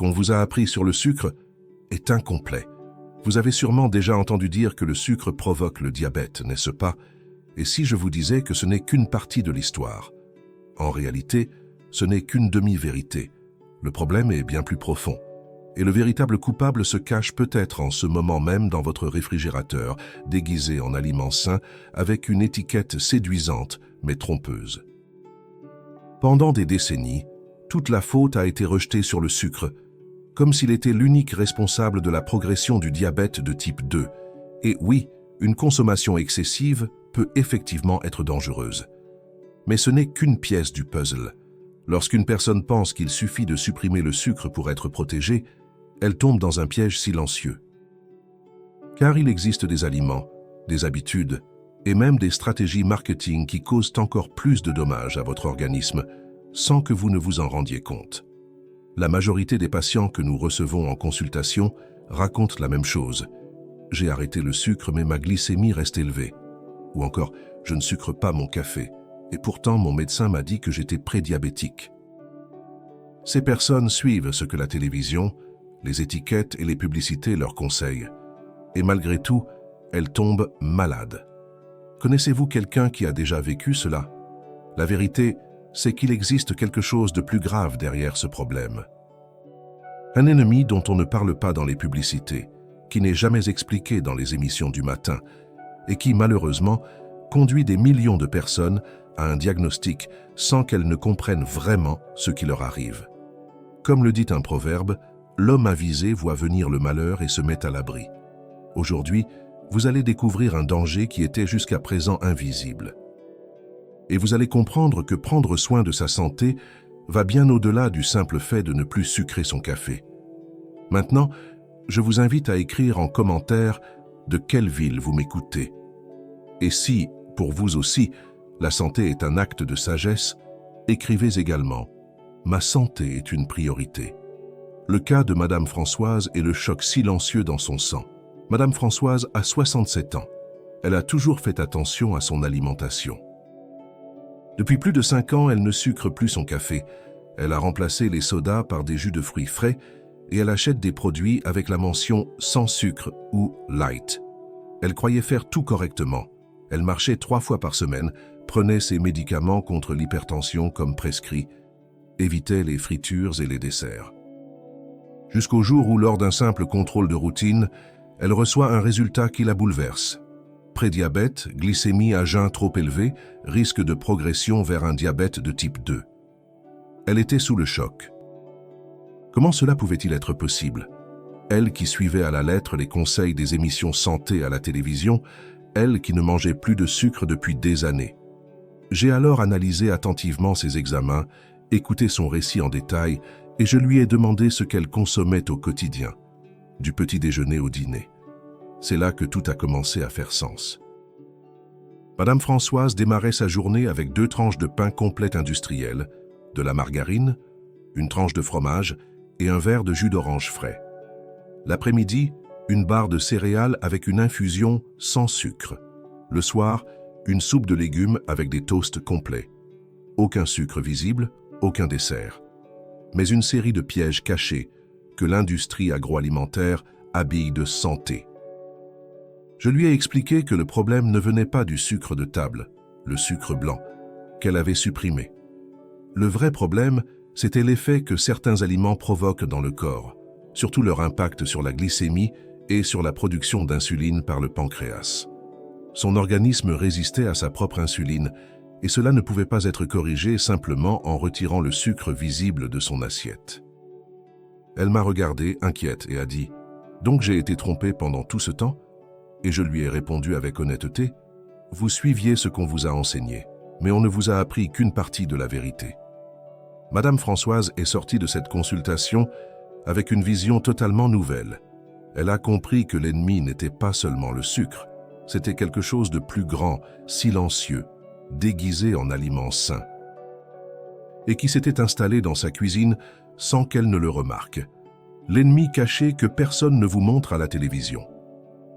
qu'on vous a appris sur le sucre est incomplet. Vous avez sûrement déjà entendu dire que le sucre provoque le diabète, n'est-ce pas? Et si je vous disais que ce n'est qu'une partie de l'histoire? En réalité, ce n'est qu'une demi-vérité. Le problème est bien plus profond. Et le véritable coupable se cache peut-être en ce moment même dans votre réfrigérateur, déguisé en aliments sains, avec une étiquette séduisante mais trompeuse. Pendant des décennies, toute la faute a été rejetée sur le sucre, comme s'il était l'unique responsable de la progression du diabète de type 2. Et oui, une consommation excessive peut effectivement être dangereuse. Mais ce n'est qu'une pièce du puzzle. Lorsqu'une personne pense qu'il suffit de supprimer le sucre pour être protégée, elle tombe dans un piège silencieux. Car il existe des aliments, des habitudes et même des stratégies marketing qui causent encore plus de dommages à votre organisme sans que vous ne vous en rendiez compte. La majorité des patients que nous recevons en consultation racontent la même chose. J'ai arrêté le sucre mais ma glycémie reste élevée. Ou encore, je ne sucre pas mon café et pourtant mon médecin m'a dit que j'étais prédiabétique. Ces personnes suivent ce que la télévision, les étiquettes et les publicités leur conseillent. Et malgré tout, elles tombent malades. Connaissez-vous quelqu'un qui a déjà vécu cela? La vérité, c'est qu'il existe quelque chose de plus grave derrière ce problème. Un ennemi dont on ne parle pas dans les publicités, qui n'est jamais expliqué dans les émissions du matin, et qui, malheureusement, conduit des millions de personnes à un diagnostic sans qu'elles ne comprennent vraiment ce qui leur arrive. Comme le dit un proverbe, l'homme avisé voit venir le malheur et se met à l'abri. Aujourd'hui, vous allez découvrir un danger qui était jusqu'à présent invisible. Et vous allez comprendre que prendre soin de sa santé va bien au-delà du simple fait de ne plus sucrer son café. Maintenant, je vous invite à écrire en commentaire de quelle ville vous m'écoutez. Et si, pour vous aussi, la santé est un acte de sagesse, écrivez également « Ma santé est une priorité ». Le cas de Madame Françoise est le choc silencieux dans son sang. Madame Françoise a 67 ans. Elle a toujours fait attention à son alimentation. Depuis plus de 5 ans, elle ne sucre plus son café. Elle a remplacé les sodas par des jus de fruits frais et elle achète des produits avec la mention « sans sucre » ou « light ». Elle croyait faire tout correctement. Elle marchait 3 fois par semaine, prenait ses médicaments contre l'hypertension comme prescrit, évitait les fritures et les desserts. Jusqu'au jour où, lors d'un simple contrôle de routine, elle reçoit un résultat qui la bouleverse. Prédiabète, glycémie à jeun trop élevé, risque de progression vers un diabète de type 2. Elle était sous le choc. Comment cela pouvait-il être possible? Elle qui suivait à la lettre les conseils des émissions santé à la télévision, elle qui ne mangeait plus de sucre depuis des années. J'ai alors analysé attentivement ses examens, écouté son récit en détail et je lui ai demandé ce qu'elle consommait au quotidien, du petit déjeuner au dîner. C'est là que tout a commencé à faire sens. Madame Françoise démarrait sa journée avec 2 tranches de pain complet industriel, de la margarine, une tranche de fromage et un verre de jus d'orange frais. L'après-midi, une barre de céréales avec une infusion sans sucre. Le soir, une soupe de légumes avec des toasts complets. Aucun sucre visible, aucun dessert. Mais une série de pièges cachés que l'industrie agroalimentaire habille de santé. Je lui ai expliqué que le problème ne venait pas du sucre de table, le sucre blanc, qu'elle avait supprimé. Le vrai problème, c'était l'effet que certains aliments provoquent dans le corps, surtout leur impact sur la glycémie et sur la production d'insuline par le pancréas. Son organisme résistait à sa propre insuline et cela ne pouvait pas être corrigé simplement en retirant le sucre visible de son assiette. Elle m'a regardé, inquiète, et a dit « Donc j'ai été trompée pendant tout ce temps ?» Et je lui ai répondu avec honnêteté « Vous suiviez ce qu'on vous a enseigné, mais on ne vous a appris qu'une partie de la vérité. » Madame Françoise est sortie de cette consultation avec une vision totalement nouvelle. Elle a compris que l'ennemi n'était pas seulement le sucre, c'était quelque chose de plus grand, silencieux, déguisé en aliments sains, et qui s'était installé dans sa cuisine sans qu'elle ne le remarque. L'ennemi caché que personne ne vous montre à la télévision.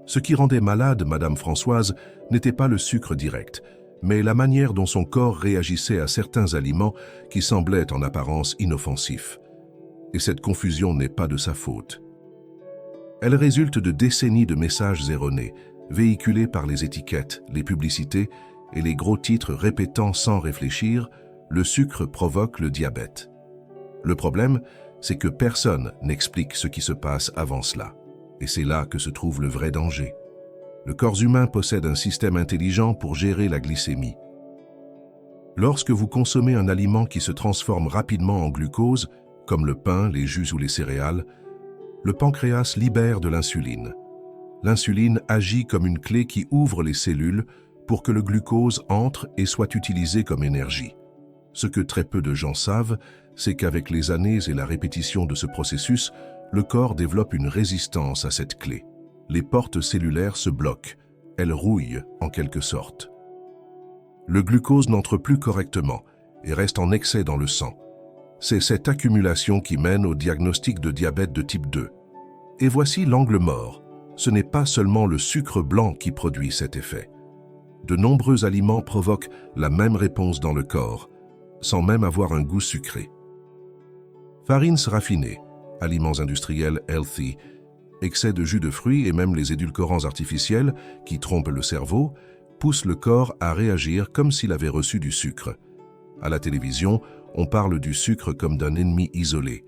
Ce qui rendait malade Madame Françoise n'était pas le sucre direct, mais la manière dont son corps réagissait à certains aliments qui semblaient en apparence inoffensifs. Et cette confusion n'est pas de sa faute. Elle résulte de décennies de messages erronés, véhiculés par les étiquettes, les publicités et les gros titres répétant sans réfléchir « Le sucre provoque le diabète ». Le problème, c'est que personne n'explique ce qui se passe avant cela. Et c'est là que se trouve le vrai danger. Le corps humain possède un système intelligent pour gérer la glycémie. Lorsque vous consommez un aliment qui se transforme rapidement en glucose, comme le pain, les jus ou les céréales, le pancréas libère de l'insuline. L'insuline agit comme une clé qui ouvre les cellules pour que le glucose entre et soit utilisé comme énergie. Ce que très peu de gens savent, c'est qu'avec les années et la répétition de ce processus, le corps développe une résistance à cette clé. Les portes cellulaires se bloquent, elles rouillent en quelque sorte. Le glucose n'entre plus correctement et reste en excès dans le sang. C'est cette accumulation qui mène au diagnostic de diabète de type 2. Et voici l'angle mort. Ce n'est pas seulement le sucre blanc qui produit cet effet. De nombreux aliments provoquent la même réponse dans le corps, sans même avoir un goût sucré. Farines raffinées, aliments industriels healthy, excès de jus de fruits et même les édulcorants artificiels qui trompent le cerveau, poussent le corps à réagir comme s'il avait reçu du sucre. À la télévision, on parle du sucre comme d'un ennemi isolé,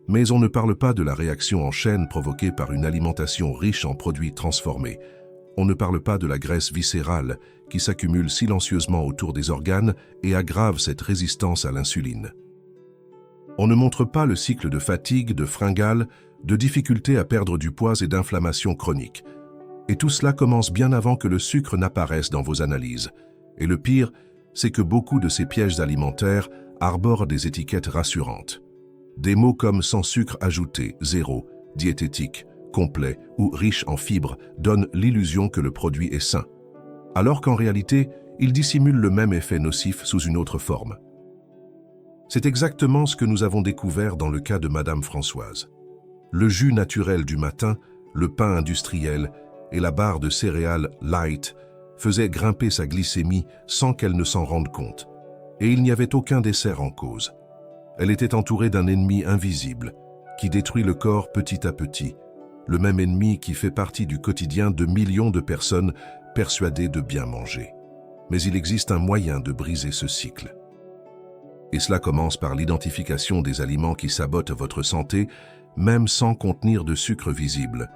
mais on ne parle pas de la réaction en chaîne provoquée par une alimentation riche en produits transformés. On ne parle pas de la graisse viscérale qui s'accumule silencieusement autour des organes et aggrave cette résistance à l'insuline. On ne montre pas le cycle de fatigue, de fringales, de difficulté à perdre du poids et d'inflammation chronique. Et tout cela commence bien avant que le sucre n'apparaisse dans vos analyses. Et le pire, c'est que beaucoup de ces pièges alimentaires arborent des étiquettes rassurantes. Des mots comme sans sucre ajouté, zéro, diététique, complet ou riche en fibres donnent l'illusion que le produit est sain, alors qu'en réalité, il dissimule le même effet nocif sous une autre forme. C'est exactement ce que nous avons découvert dans le cas de Madame Françoise. Le jus naturel du matin, le pain industriel et la barre de céréales light faisaient grimper sa glycémie sans qu'elle ne s'en rende compte. Et il n'y avait aucun dessert en cause. Elle était entourée d'un ennemi invisible qui détruit le corps petit à petit, le même ennemi qui fait partie du quotidien de millions de personnes persuadées de bien manger. Mais il existe un moyen de briser ce cycle. Et cela commence par l'identification des aliments qui sabotent votre santé, même sans contenir de sucre visible.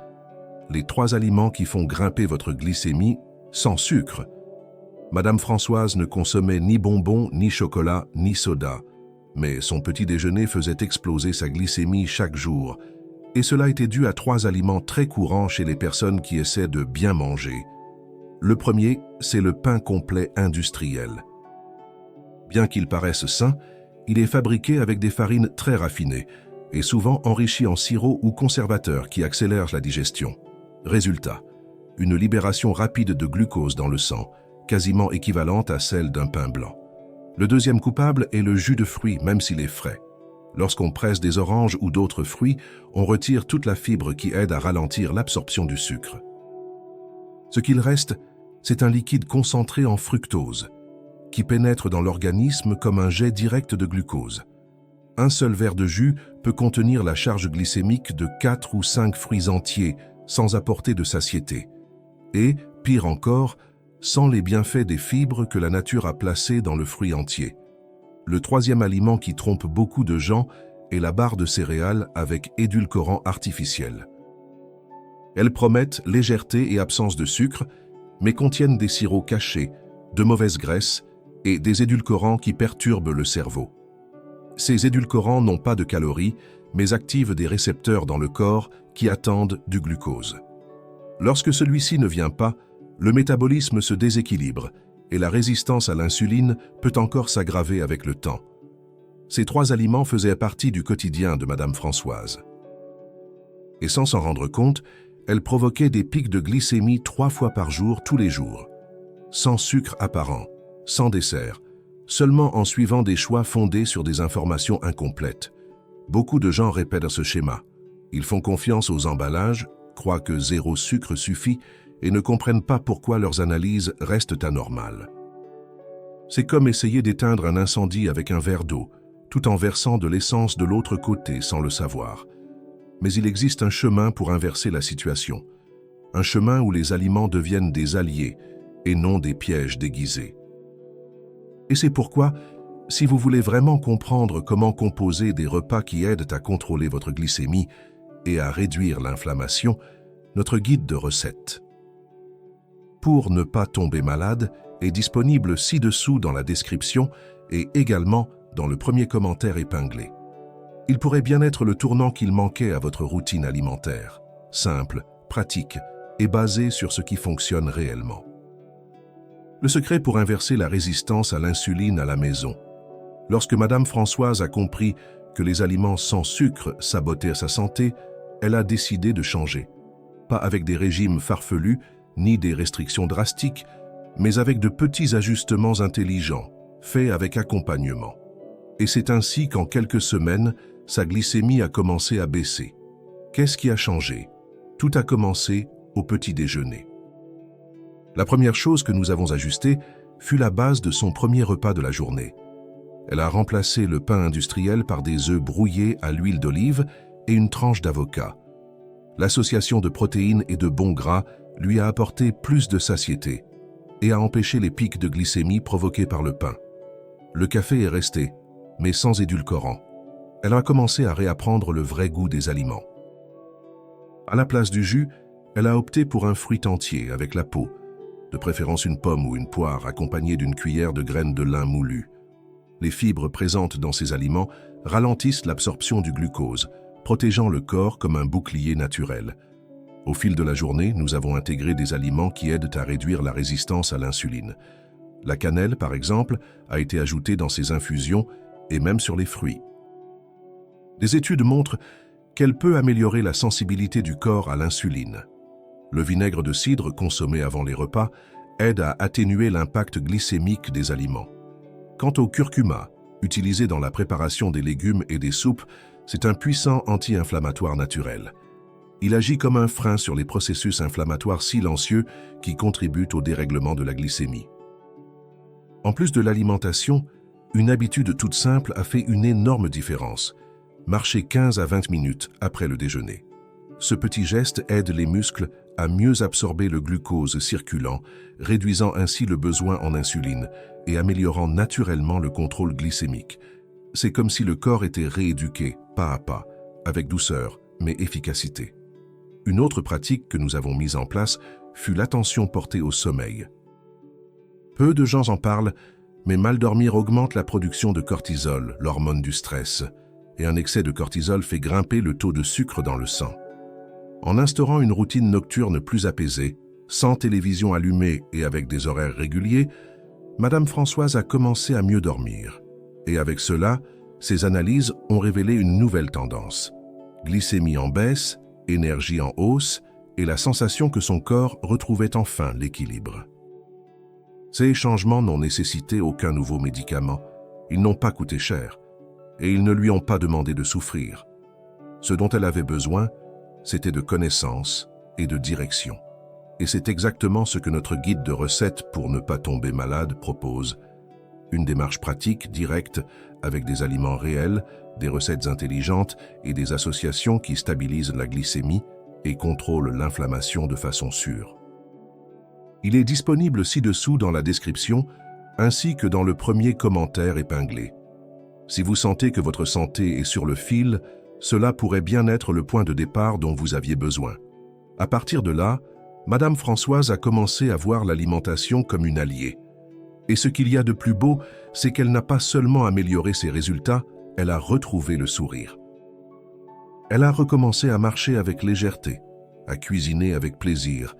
Les 3 aliments qui font grimper votre glycémie sans sucre. Madame Françoise ne consommait ni bonbons, ni chocolat, ni soda, mais son petit déjeuner faisait exploser sa glycémie chaque jour. Et cela était dû à 3 aliments très courants chez les personnes qui essaient de bien manger. Le premier, c'est le pain complet industriel. Bien qu'il paraisse sain, il est fabriqué avec des farines très raffinées et souvent enrichi en sirop ou conservateurs qui accélèrent la digestion. Résultat, une libération rapide de glucose dans le sang, quasiment équivalente à celle d'un pain blanc. Le deuxième coupable est le jus de fruits, même s'il est frais. Lorsqu'on presse des oranges ou d'autres fruits, on retire toute la fibre qui aide à ralentir l'absorption du sucre. Ce qu'il reste, c'est un liquide concentré en fructose, qui pénètre dans l'organisme comme un jet direct de glucose. Un seul verre de jus peut contenir la charge glycémique de 4 ou 5 fruits entiers sans apporter de satiété. Et, pire encore, sans les bienfaits des fibres que la nature a placées dans le fruit entier. Le troisième aliment qui trompe beaucoup de gens est la barre de céréales avec édulcorants artificiels. Elles promettent légèreté et absence de sucre, mais contiennent des sirops cachés, de mauvaises graisses et des édulcorants qui perturbent le cerveau. Ces édulcorants n'ont pas de calories, mais activent des récepteurs dans le corps qui attendent du glucose. Lorsque celui-ci ne vient pas, le métabolisme se déséquilibre et la résistance à l'insuline peut encore s'aggraver avec le temps. Ces 3 aliments faisaient partie du quotidien de Madame Françoise. Et sans s'en rendre compte, elle provoquait des pics de glycémie 3 fois par jour, tous les jours. Sans sucre apparent, sans dessert, seulement en suivant des choix fondés sur des informations incomplètes. Beaucoup de gens répètent ce schéma. Ils font confiance aux emballages, croient que 0 sucre suffit et ne comprennent pas pourquoi leurs analyses restent anormales. C'est comme essayer d'éteindre un incendie avec un verre d'eau. tout en versant de l'essence de l'autre côté sans le savoir. Mais il existe un chemin pour inverser la situation. Un chemin où les aliments deviennent des alliés et non des pièges déguisés. Et c'est pourquoi, si vous voulez vraiment comprendre comment composer des repas qui aident à contrôler votre glycémie et à réduire l'inflammation, notre guide de recettes pour ne pas tomber malade est disponible ci-dessous dans la description et également dans le premier commentaire épinglé. Il pourrait bien être le tournant qu'il manquait à votre routine alimentaire, simple, pratique et basé sur ce qui fonctionne réellement. Le secret pour inverser la résistance à l'insuline à la maison. Lorsque Madame Françoise a compris que les aliments sans sucre sabotaient sa santé, elle a décidé de changer. Pas avec des régimes farfelus, ni des restrictions drastiques, mais avec de petits ajustements intelligents, faits avec accompagnement. Et c'est ainsi qu'en quelques semaines, sa glycémie a commencé à baisser. Qu'est-ce qui a changé? Tout a commencé au petit déjeuner. La première chose que nous avons ajustée fut la base de son premier repas de la journée. Elle a remplacé le pain industriel par des œufs brouillés à l'huile d'olive et une tranche d'avocat. L'association de protéines et de bons gras lui a apporté plus de satiété et a empêché les pics de glycémie provoqués par le pain. Le café est resté, mais sans édulcorant. Elle a commencé à réapprendre le vrai goût des aliments. À la place du jus, elle a opté pour un fruit entier avec la peau, de préférence une pomme ou une poire accompagnée d'une cuillère de graines de lin moulues. Les fibres présentes dans ces aliments ralentissent l'absorption du glucose, protégeant le corps comme un bouclier naturel. Au fil de la journée, nous avons intégré des aliments qui aident à réduire la résistance à l'insuline. La cannelle, par exemple, a été ajoutée dans ces infusions et même sur les fruits. Des études montrent qu'elle peut améliorer la sensibilité du corps à l'insuline. Le vinaigre de cidre consommé avant les repas aide à atténuer l'impact glycémique des aliments. Quant au curcuma, utilisé dans la préparation des légumes et des soupes, c'est un puissant anti-inflammatoire naturel. Il agit comme un frein sur les processus inflammatoires silencieux qui contribuent au dérèglement de la glycémie. En plus de l'alimentation, une habitude toute simple a fait une énorme différence. Marcher 15 à 20 minutes après le déjeuner. Ce petit geste aide les muscles à mieux absorber le glucose circulant, réduisant ainsi le besoin en insuline et améliorant naturellement le contrôle glycémique. C'est comme si le corps était rééduqué, pas à pas, avec douceur, mais efficacité. Une autre pratique que nous avons mise en place fut l'attention portée au sommeil. Peu de gens en parlent, mais mal dormir augmente la production de cortisol, l'hormone du stress, et un excès de cortisol fait grimper le taux de sucre dans le sang. En instaurant une routine nocturne plus apaisée, sans télévision allumée et avec des horaires réguliers, Madame Françoise a commencé à mieux dormir. Et avec cela, ses analyses ont révélé une nouvelle tendance. Glycémie en baisse, énergie en hausse et la sensation que son corps retrouvait enfin l'équilibre. Ces changements n'ont nécessité aucun nouveau médicament, ils n'ont pas coûté cher et ils ne lui ont pas demandé de souffrir. Ce dont elle avait besoin, c'était de connaissances et de direction. Et c'est exactement ce que notre guide de recettes pour ne pas tomber malade propose. Une démarche pratique, directe, avec des aliments réels, des recettes intelligentes et des associations qui stabilisent la glycémie et contrôlent l'inflammation de façon sûre. Il est disponible ci-dessous dans la description, ainsi que dans le premier commentaire épinglé. Si vous sentez que votre santé est sur le fil, cela pourrait bien être le point de départ dont vous aviez besoin. À partir de là, Madame Françoise a commencé à voir l'alimentation comme une alliée. Et ce qu'il y a de plus beau, c'est qu'elle n'a pas seulement amélioré ses résultats, elle a retrouvé le sourire. Elle a recommencé à marcher avec légèreté, à cuisiner avec plaisir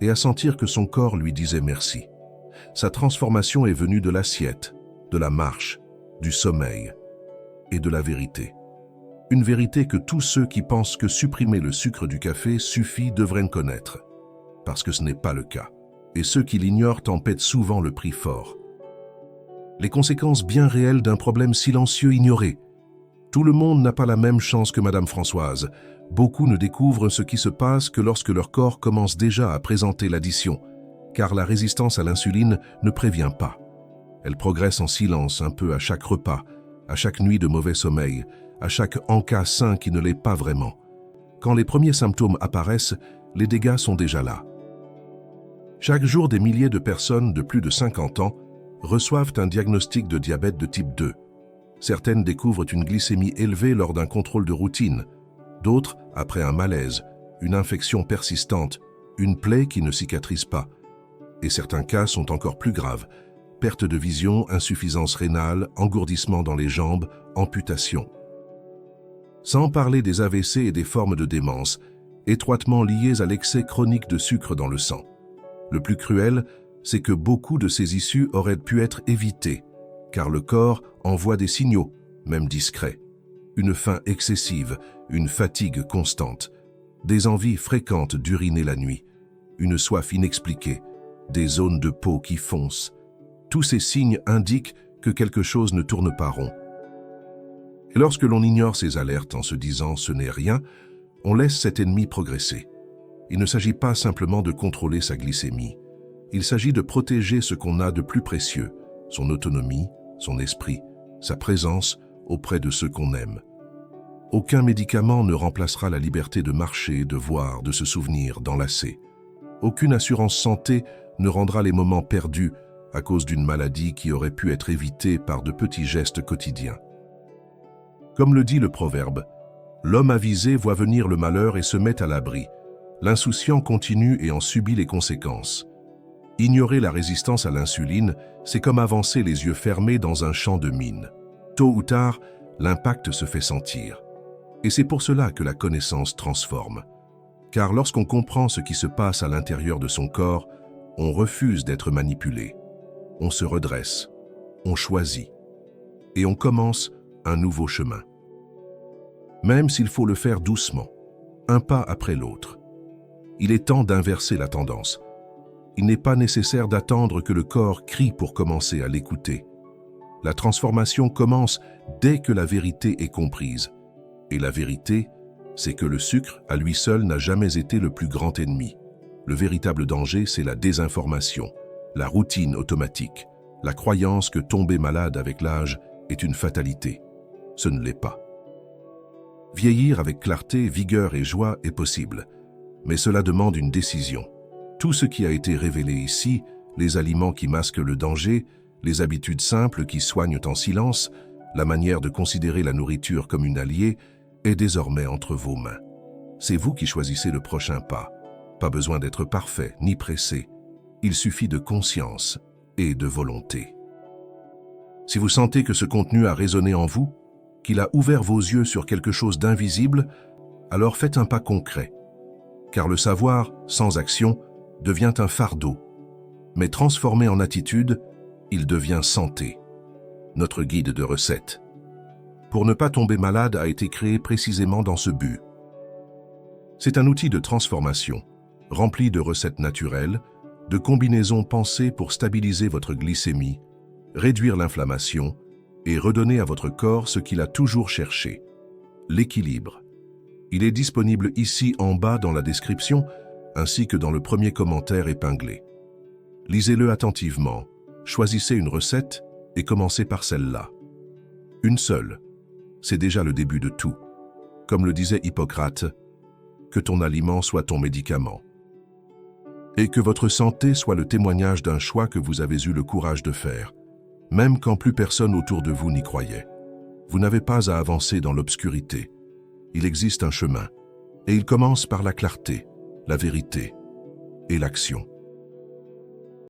et à sentir que son corps lui disait merci. Sa transformation est venue de l'assiette, de la marche, du sommeil et de la vérité. Une vérité que tous ceux qui pensent que supprimer le sucre du café suffit devraient connaître, parce que ce n'est pas le cas. Et ceux qui l'ignorent en paient souvent le prix fort. Les conséquences bien réelles d'un problème silencieux ignoré. Tout le monde n'a pas la même chance que Madame Françoise. Beaucoup ne découvrent ce qui se passe que lorsque leur corps commence déjà à présenter l'addition, car la résistance à l'insuline ne prévient pas. Elle progresse en silence un peu à chaque repas, à chaque nuit de mauvais sommeil, à chaque encas sain qui ne l'est pas vraiment. Quand les premiers symptômes apparaissent, les dégâts sont déjà là. Chaque jour, des milliers de personnes de plus de 50 ans reçoivent un diagnostic de diabète de type 2. Certaines découvrent une glycémie élevée lors d'un contrôle de routine, d'autres après un malaise, une infection persistante, une plaie qui ne cicatrise pas. Et certains cas sont encore plus graves: perte de vision, insuffisance rénale, engourdissement dans les jambes, amputation. Sans parler des AVC et des formes de démence, étroitement liées à l'excès chronique de sucre dans le sang. Le plus cruel, c'est que beaucoup de ces issues auraient pu être évitées, car le corps envoie des signaux, même discrets. Une faim excessive, une fatigue constante, des envies fréquentes d'uriner la nuit, une soif inexpliquée, des zones de peau qui foncent. Tous ces signes indiquent que quelque chose ne tourne pas rond. Et lorsque l'on ignore ces alertes en se disant « ce n'est rien », on laisse cet ennemi progresser. Il ne s'agit pas simplement de contrôler sa glycémie. Il s'agit de protéger ce qu'on a de plus précieux, son autonomie, son esprit, sa présence auprès de ceux qu'on aime. Aucun médicament ne remplacera la liberté de marcher, de voir, de se souvenir, d'enlacer. Aucune assurance santé ne rendra les moments perdus à cause d'une maladie qui aurait pu être évitée par de petits gestes quotidiens. Comme le dit le proverbe, l'homme avisé voit venir le malheur et se met à l'abri. L'insouciant continue et en subit les conséquences. Ignorer la résistance à l'insuline, c'est comme avancer les yeux fermés dans un champ de mines. Tôt ou tard, l'impact se fait sentir. Et c'est pour cela que la connaissance transforme. Car lorsqu'on comprend ce qui se passe à l'intérieur de son corps, on refuse d'être manipulé. On se redresse, on choisit, et on commence un nouveau chemin. Même s'il faut le faire doucement, un pas après l'autre. Il est temps d'inverser la tendance. Il n'est pas nécessaire d'attendre que le corps crie pour commencer à l'écouter. La transformation commence dès que la vérité est comprise. Et la vérité, c'est que le sucre, à lui seul, n'a jamais été le plus grand ennemi. Le véritable danger, c'est la désinformation, la routine automatique, la croyance que tomber malade avec l'âge est une fatalité. Ce ne l'est pas. Vieillir avec clarté, vigueur et joie est possible, mais cela demande une décision. Tout ce qui a été révélé ici, les aliments qui masquent le danger, les habitudes simples qui soignent en silence, la manière de considérer la nourriture comme une alliée, est désormais entre vos mains. C'est vous qui choisissez le prochain pas. Pas besoin d'être parfait ni pressé. Il suffit de conscience et de volonté. Si vous sentez que ce contenu a résonné en vous, qu'il a ouvert vos yeux sur quelque chose d'invisible, alors faites un pas concret. Car le savoir, sans action, devient un fardeau. Mais transformé en attitude, il devient santé. Notre guide de recettes. Pour ne pas tomber malade a été créé précisément dans ce but. C'est un outil de transformation, rempli de recettes naturelles, de combinaisons pensées pour stabiliser votre glycémie, réduire l'inflammation et redonner à votre corps ce qu'il a toujours cherché, l'équilibre. Il est disponible ici en bas dans la description, ainsi que dans le premier commentaire épinglé. Lisez-le attentivement, choisissez une recette et commencez par celle-là. Une seule, c'est déjà le début de tout. Comme le disait Hippocrate, que ton aliment soit ton médicament. Et que votre santé soit le témoignage d'un choix que vous avez eu le courage de faire, même quand plus personne autour de vous n'y croyait. Vous n'avez pas à avancer dans l'obscurité. Il existe un chemin, et il commence par la clarté, la vérité et l'action.